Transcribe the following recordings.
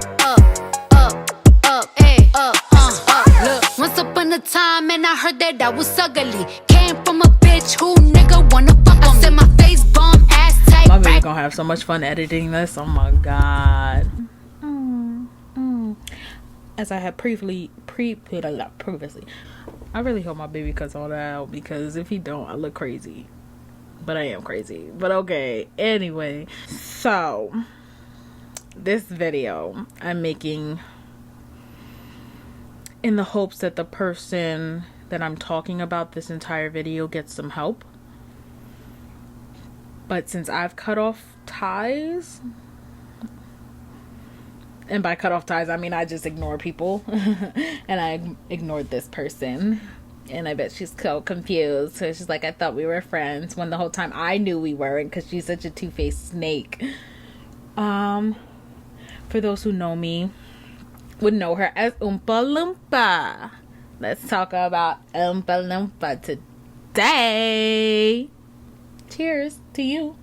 Look, once upon a time, and I heard that I was ugly. Came from a bitch who nigga wanna fuck on me. I said my face bomb, ass tight. My baby gonna have so much fun editing this. Oh my god. As I had previously, I really hope my baby cuts all that out, because if he don't, I look crazy. But I am crazy. But okay. Anyway, so this video I'm making in the hopes that the person that I'm talking about this entire video gets some help. But since I've cut off ties, and by cut off ties I mean I just ignore people, and I ignored this person, and I bet she's so confused. So she's like, I thought we were friends, when the whole time I knew we weren't, because she's such a two-faced snake. For those who know me, would know her as OOMPA LOOMPA. Let's talk about OOMPA LOOMPA today. Cheers to you.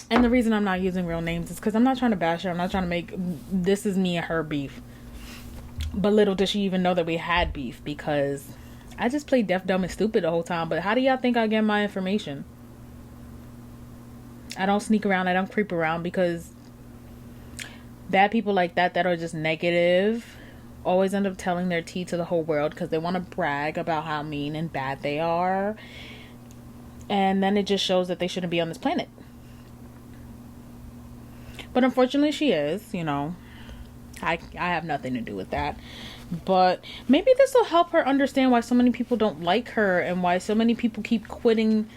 And the reason I'm not using real names is because I'm not trying to bash her. I'm not trying to make this is me and her beef. But little does she even know that we had beef, because I just played deaf, dumb, and stupid the whole time. But how do y'all think I get my information? I don't sneak around. I don't creep around, because bad people like that are just negative always end up telling their tea to the whole world, because they want to brag about how mean and bad they are. And then it just shows that they shouldn't be on this planet. But unfortunately she is, you know. I have nothing to do with that. But maybe this will help her understand why so many people don't like her, and why so many people keep quitting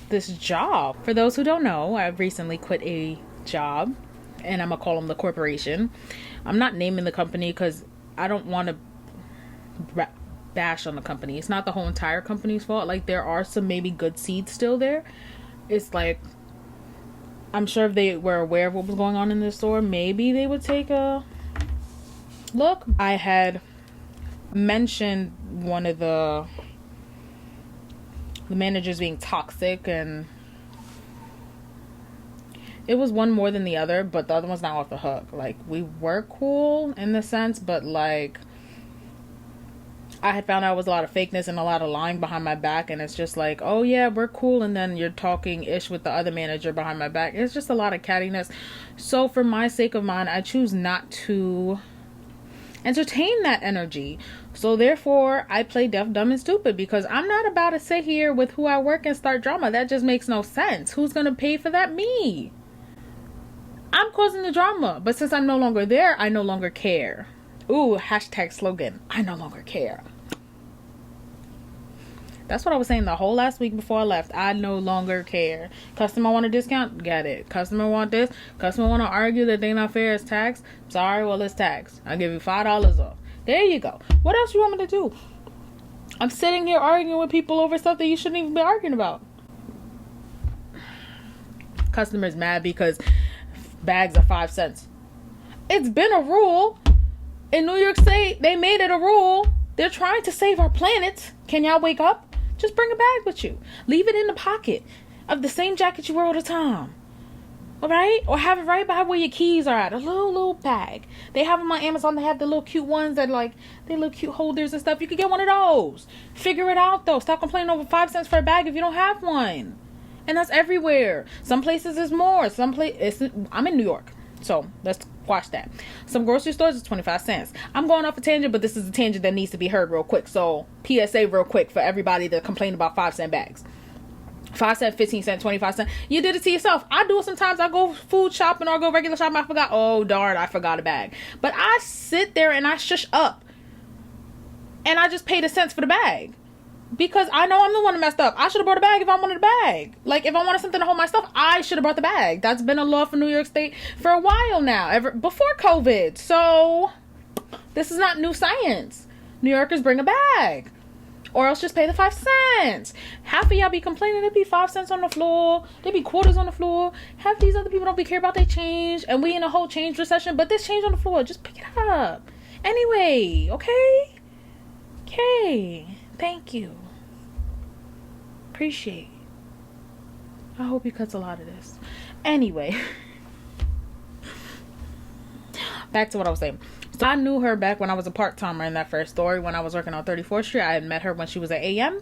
this job. For those who don't know, I've recently quit a job, and I'm gonna call them the corporation. I'm not naming the company because I don't want to bash on the company. It's not the whole entire company's fault. Like, there are some maybe good seeds still there. It's like, I'm sure if they were aware of what was going on in the store, maybe they would take a look. I had mentioned one of the managers being toxic, and it was one more than the other, but the other one's not off the hook. Like, we were cool in the sense, but like, I had found out it was a lot of fakeness and a lot of lying behind my back, and it's just like, oh yeah, we're cool, and then you're talking ish with the other manager behind my back. It's just a lot of cattiness. So for my sake of mine, I choose not to entertain that energy. So therefore, I play deaf, dumb, and stupid, because I'm not about to sit here with who I work and start drama. That just makes no sense. Who's gonna pay for that? Me. I'm causing the drama. But since I'm no longer there, I no longer care. Ooh, hashtag slogan. I no longer care. That's what I was saying the whole last week before I left. I no longer care. Customer want a discount? Get it. Customer want this? Customer want to argue that they not fair as tax? Sorry, well, it's tax. I'll give you $5 off. There you go. What else you want me to do? I'm sitting here arguing with people over stuff that you shouldn't even be arguing about. Customer's mad because bags are 5 cents. It's been a rule. In New York State, they made it a rule. They're trying to save our planet. Can y'all wake up? Just bring a bag with you. Leave it in the pocket of the same jacket you wear all the time. Alright? Or have it right by where your keys are at. A little bag. They have them on Amazon. They have the little cute ones that, like, they little cute holders and stuff. You could get one of those. Figure it out, though. Stop complaining over 5 cents for a bag if you don't have one. And that's everywhere. Some places is more. I'm in New York. So let's watch that. Some grocery stores is 25 cents. I'm going off a tangent, but this is a tangent that needs to be heard real quick. So PSA real quick for everybody that complain about 5 cent bags. 5 cent, 15 cent, 25 cent. You did it to yourself. I do it sometimes. I go food shopping or go regular shopping. I forgot. Oh darn, I forgot a bag. But I sit there and I shush up. And I just pay the cents for the bag. Because I know I'm the one that messed up. I should have brought a bag if I wanted a bag. Like, if I wanted something to hold my stuff, I should have brought the bag. That's been a law for New York State for a while now. Ever before COVID. So, this is not new science. New Yorkers bring a bag. Or else just pay the 5 cents. Half of y'all be complaining there be 5 cents on the floor. There be quarters on the floor. Half these other people don't be care about their change. And we in a whole change recession. But there's change on the floor. Just pick it up. Anyway, okay? Okay. Thank you. Appreciate. I hope he cuts a lot of this. Anyway, back to what I was saying. So I knew her back when I was a part-timer in that first story when I was working on 34th Street. I had met her when she was at AM,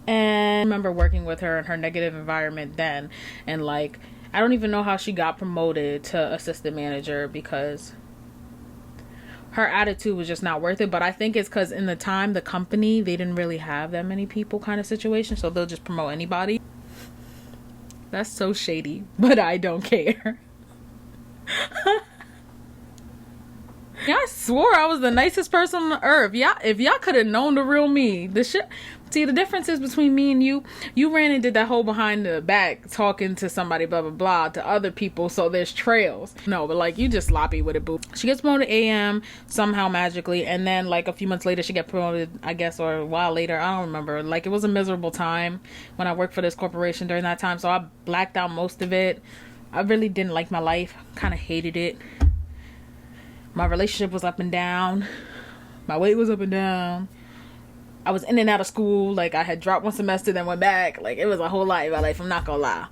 and I remember working with her in her negative environment then, and like I don't even know how she got promoted to assistant manager because her attitude was just not worth it. But I think it's because in the time, the company, they didn't really have that many people kind of situation, so they'll just promote anybody. That's so shady, but I don't care. Yeah, I swore I was the nicest person on the earth. Yeah, if y'all could have known the real me, the shit. See, the difference is between me and you. You ran and did that whole behind the back talking to somebody, blah blah blah, to other people. So there's trails. No, but like you just sloppy with it, boo. She gets promoted AM somehow magically, and then like a few months later she get promoted, I guess, or a while later. I don't remember. Like it was a miserable time when I worked for this corporation during that time. So I blacked out most of it. I really didn't like my life. Kind of hated it. My relationship was up and down. My weight was up and down. I was in and out of school. Like I had dropped one semester, then went back. Like it was a whole lot of my life. I'm not gonna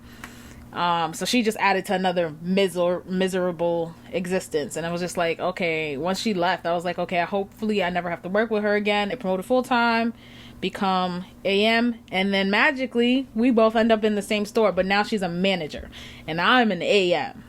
lie. So she just added to another miserable existence. And I was just like, okay, once she left, I was like, okay, hopefully I never have to work with her again. I promoted full time, become AM, and then magically we both end up in the same store. But now she's a manager and I'm an AM.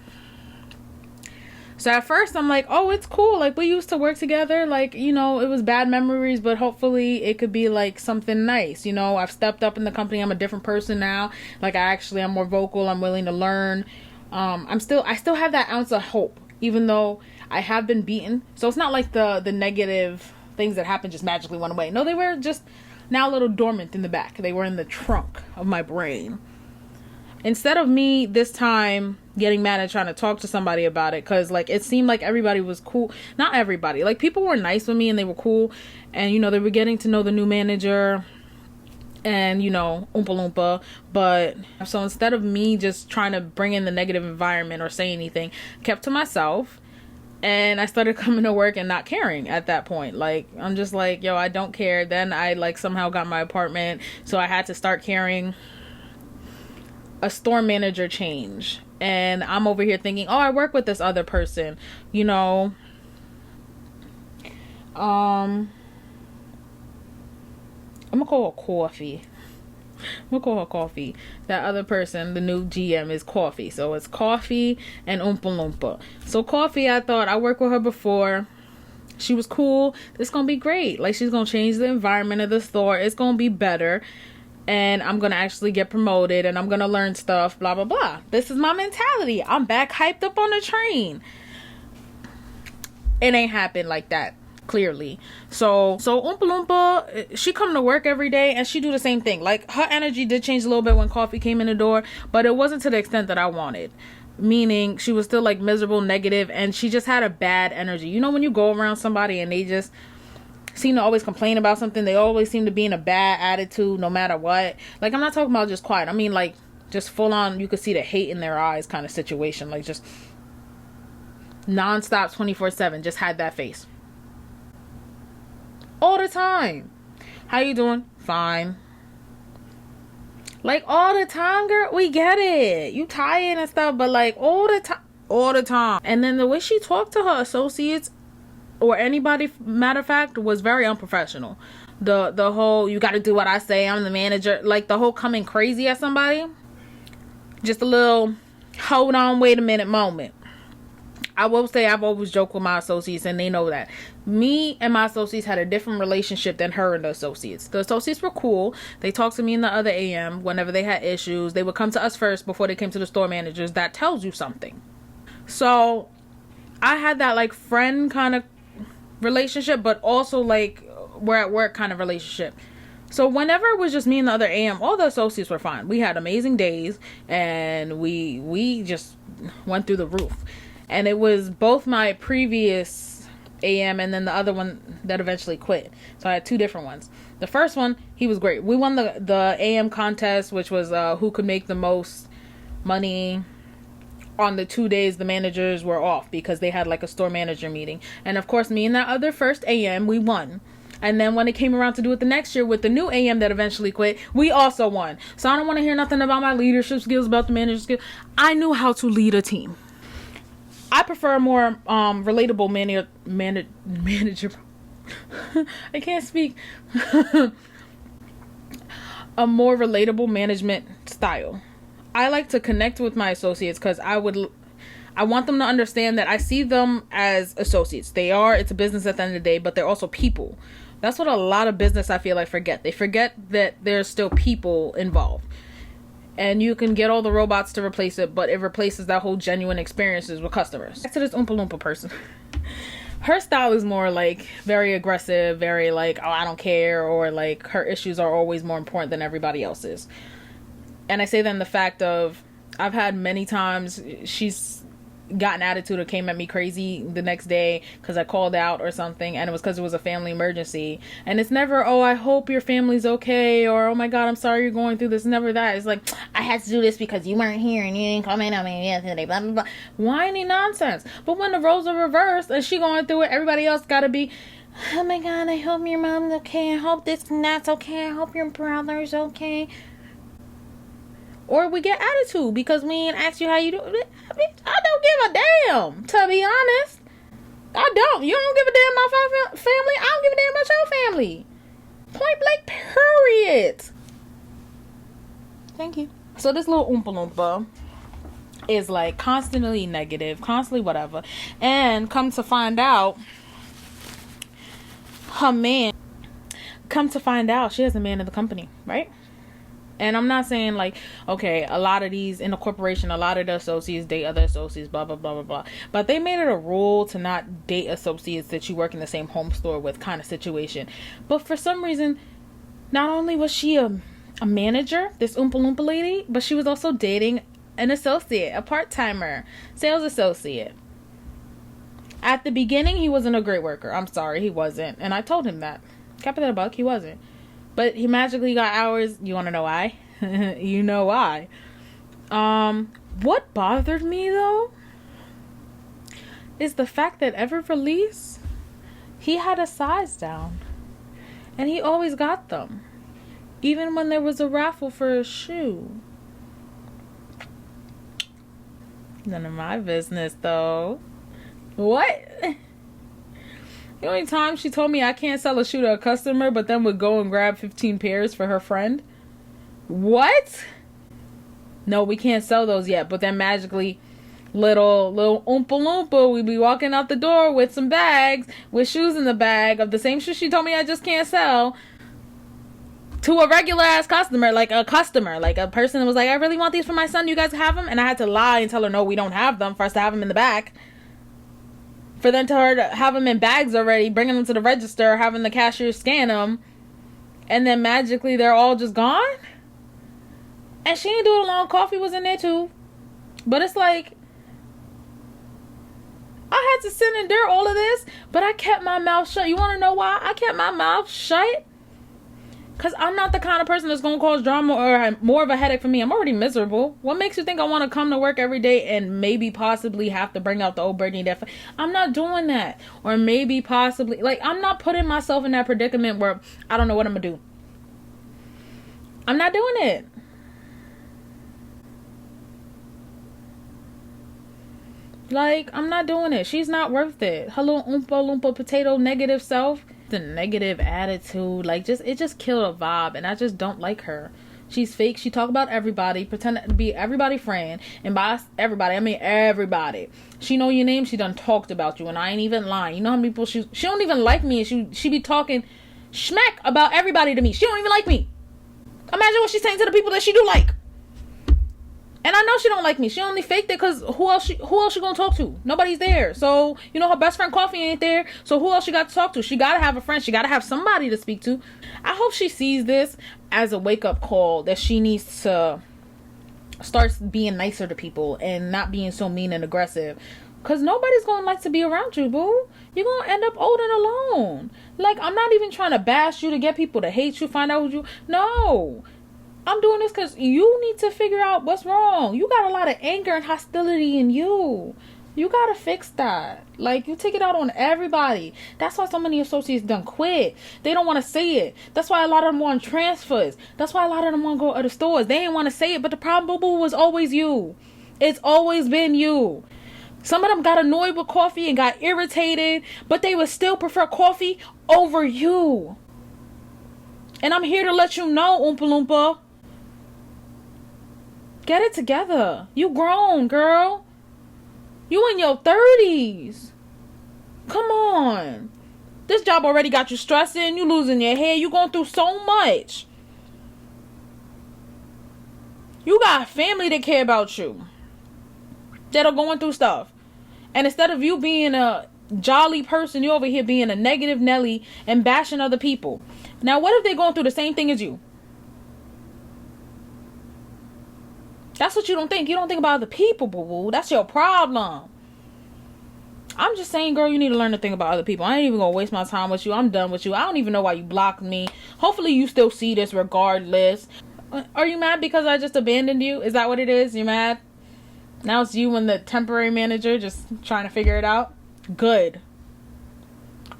So at first I'm like, oh, it's cool. Like we used to work together. Like, you know, it was bad memories, but hopefully it could be like something nice. You know, I've stepped up in the company. I'm a different person now. Like I'm more vocal. I'm willing to learn. I still have that ounce of hope, even though I have been beaten. So it's not like the negative things that happened just magically went away. No, they were just now a little dormant in the back. They were in the trunk of my brain. Instead of me this time getting mad and trying to talk to somebody about it, because like it seemed like everybody was cool. Not everybody, like people were nice with me and they were cool, and you know they were getting to know the new manager and you know OOMPA LOOMPA. But so instead of me just trying to bring in the negative environment or say anything, I kept to myself, and I started coming to work and not caring at that point. Like I'm just like, yo, I don't care. Then I like somehow got my apartment, so I had to start caring. A store manager change, and I'm over here thinking, oh, I work with this other person, you know. I'm gonna call her Coffee. That other person, the new GM, is Coffee. So it's Coffee and OOMPA LOOMPA. So Coffee, I thought, I worked with her before. She was cool. This gonna be great. Like she's gonna change the environment of the store. It's gonna be better. And I'm going to actually get promoted and I'm going to learn stuff, blah, blah, blah. This is my mentality. I'm back hyped up on the train. It ain't happened like that, clearly. So OOMPA LOOMPA, she come to work every day and she do the same thing. Like her energy did change a little bit when Coffee came in the door, but it wasn't to the extent that I wanted. Meaning she was still like miserable, negative, and she just had a bad energy. You know when you go around somebody and they just seem to always complain about something, they always seem to be in a bad attitude no matter what. Like I'm not talking about just quiet, I mean like just full on, you could see the hate in their eyes kind of situation. Like just non-stop 24/7, just had that face all the time. How you doing? Fine. Like all the time, girl. We get it, you tired and stuff, but like all the time. And then the way she talked to her associates or anybody, matter of fact, was very unprofessional. The whole, you got to do what I say, I'm the manager, like the whole coming crazy at somebody. Just a little hold on, wait a minute moment. I will say I've always joked with my associates and they know that. Me and my associates had a different relationship than her and the associates. The associates were cool. They talked to me in the other AM whenever they had issues. They would come to us first before they came to the store managers. That tells you something. So I had that like friend kind of relationship, but also like we're at work kind of relationship. So whenever it was just me and the other AM, all the associates were fine. We had amazing days and we just went through the roof. And it was both my previous AM and then the other one that eventually quit. So I had two different ones. The first one, he was great. We won the AM contest, which was who could make the most money on the 2 days the managers were off, because they had like a store manager meeting. And of course, me and that other first AM, we won. And then when it came around to do it the next year with the new AM that eventually quit, we also won. So I don't want to hear nothing about my leadership skills, about the manager skills. I knew how to lead a team. I prefer a more relatable manager. I can't speak. A more relatable management style. I like to connect with my associates because I want them to understand that I see them as associates. It's a business at the end of the day, but they're also people. That's what a lot of business, I feel like, forget. They forget that there's still people involved. And you can get all the robots to replace it, but it replaces that whole genuine experiences with customers. Back to this Oompa Loompa person. Her style is more like very aggressive, very like, oh, I don't care, or like her issues are always more important than everybody else's. And I say that in the fact of, I've had many times she's got an attitude or came at me crazy the next day because I called out or something, and it was because it was a family emergency. And it's never, oh, I hope your family's okay, or oh my god, I'm sorry you're going through this. Never that. It's like, I had to do this because you weren't here and you didn't come in on me yesterday, blah blah blah. Whiny nonsense. But when the roles are reversed and she going through it, everybody else gotta be, oh my god, I hope your mom's okay, I hope this and that's okay, I hope your brother's okay. Or we get attitude because we ain't asked you how you do. I don't give a damn, to be honest. I don't. You don't give a damn about my family. I don't give a damn about your family. Point blank, period. Thank you. So this little Oompa Loompa is like constantly negative, constantly whatever. And come to find out, she has a man in the company, right? And I'm not saying like, okay, a lot of these in a corporation, a lot of the associates date other associates, blah, blah, blah, blah, blah. But they made it a rule to not date associates that you work in the same home store with, kind of situation. But for some reason, not only was she a manager, this Oompa Loompa lady, but she was also dating an associate, a part-timer, sales associate. At the beginning, he wasn't a great worker. I'm sorry, he wasn't. And I told him that. Capital buck, he wasn't. But he magically got hours. You want to know why? You know why. What bothered me, though, is the fact that every release, he had a size down. And he always got them. Even when there was a raffle for a shoe. None of my business, though. What? The only time she told me I can't sell a shoe to a customer, but then would go and grab 15 pairs for her friend. What? No, we can't sell those yet. But then magically, little Oompa Loompa, we'd be walking out the door with some bags, with shoes in the bag of the same shoes she told me I just can't sell, to a regular ass customer, like a person that was like, I really want these for my son. You guys have them? And I had to lie and tell her, no, we don't have them, for us to have them in the back. For them to her to have them in bags already, bringing them to the register, having the cashier scan them, and then magically they're all just gone. And she didn't do it alone. Coffee was in there too. But it's like, I had to sit and endure all of this, but I kept my mouth shut. You want to know why I kept my mouth shut? Because I'm not the kind of person that's going to cause drama or more of a headache for me. I'm already miserable. What makes you think I want to come to work every day and maybe possibly have to bring out the old birdie that I'm not doing that. Or maybe possibly, like, I'm not putting myself in that predicament where I don't know what I'm going to do. I'm not doing it. Like, I'm not doing it. She's not worth it. Her little Oompa Loompa potato negative self. The negative attitude, like, it just killed a vibe, and I just don't like her. She's fake. She talk about everybody, pretend to be everybody friend, and by everybody I mean everybody. She know your name. She done talked about you, and I ain't even lying. You know how many people she don't even like me, and she be talking smack about everybody to me. She don't even like me. Imagine what she's saying to the people that she do like. And I know she don't like me. She only faked it because who else she gonna talk to? Nobody's there. So, you know, her best friend Coffee ain't there. So who else she got to talk to? She gotta have a friend. She gotta have somebody to speak to. I hope she sees this as a wake-up call that she needs to start being nicer to people and not being so mean and aggressive. Because nobody's gonna like to be around you, boo. You're gonna end up old and alone. Like, I'm not even trying to bash you to get people to hate you, find out who you... No. I'm doing this because you need to figure out what's wrong. You got a lot of anger and hostility in you. You got to fix that. Like, you take it out on everybody. That's why so many associates done quit. They don't want to say it. That's why a lot of them want transfers. That's why a lot of them want to go to other stores. They didn't want to say it, but the problem, boo-boo, was always you. It's always been you. Some of them got annoyed with coffee and got irritated, but they would still prefer coffee over you. And I'm here to let you know, Oompa Loompa. Get it together. You grown, girl. You in your 30s. Come on. This job already got you stressing. You losing your hair. You going through so much. You got family that care about you, that are going through stuff. And instead of you being a jolly person, you over here being a negative Nelly and bashing other people. Now, what if they're going through the same thing as you? That's what you don't think. You don't think about other people, boo-boo. That's your problem. I'm just saying, girl, you need to learn to think about other people. I ain't even gonna waste my time with you. I'm done with you. I don't even know why you blocked me. Hopefully you still see this regardless. Are you mad because I just abandoned you? Is that what it is? You mad? Now it's you and the temporary manager just trying to figure it out? Good.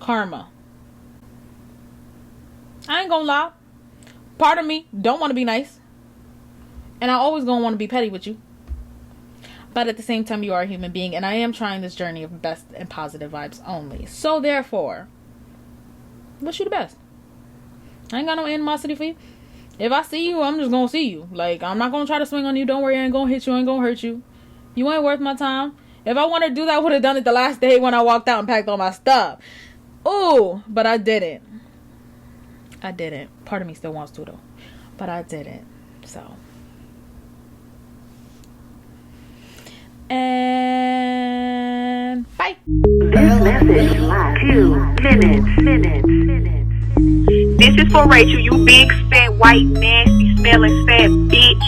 Karma. I ain't gonna lie. Part of me don't want to be nice. And I always gonna want to be petty with you. But at the same time, you are a human being. And I am trying this journey of best and positive vibes only. So therefore, wish you the best. I ain't got no animosity for you. If I see you, I'm just gonna see you. Like, I'm not gonna try to swing on you. Don't worry, I ain't gonna hit you. I ain't gonna hurt you. You ain't worth my time. If I wanted to do that, I would have done it the last day when I walked out and packed all my stuff. Ooh, but I didn't. I didn't. Part of me still wants to, though. But I didn't. So. And bye. This message lasts 2 minutes. This is for Rachel, you big, fat, white, nasty, smelling, fat bitch.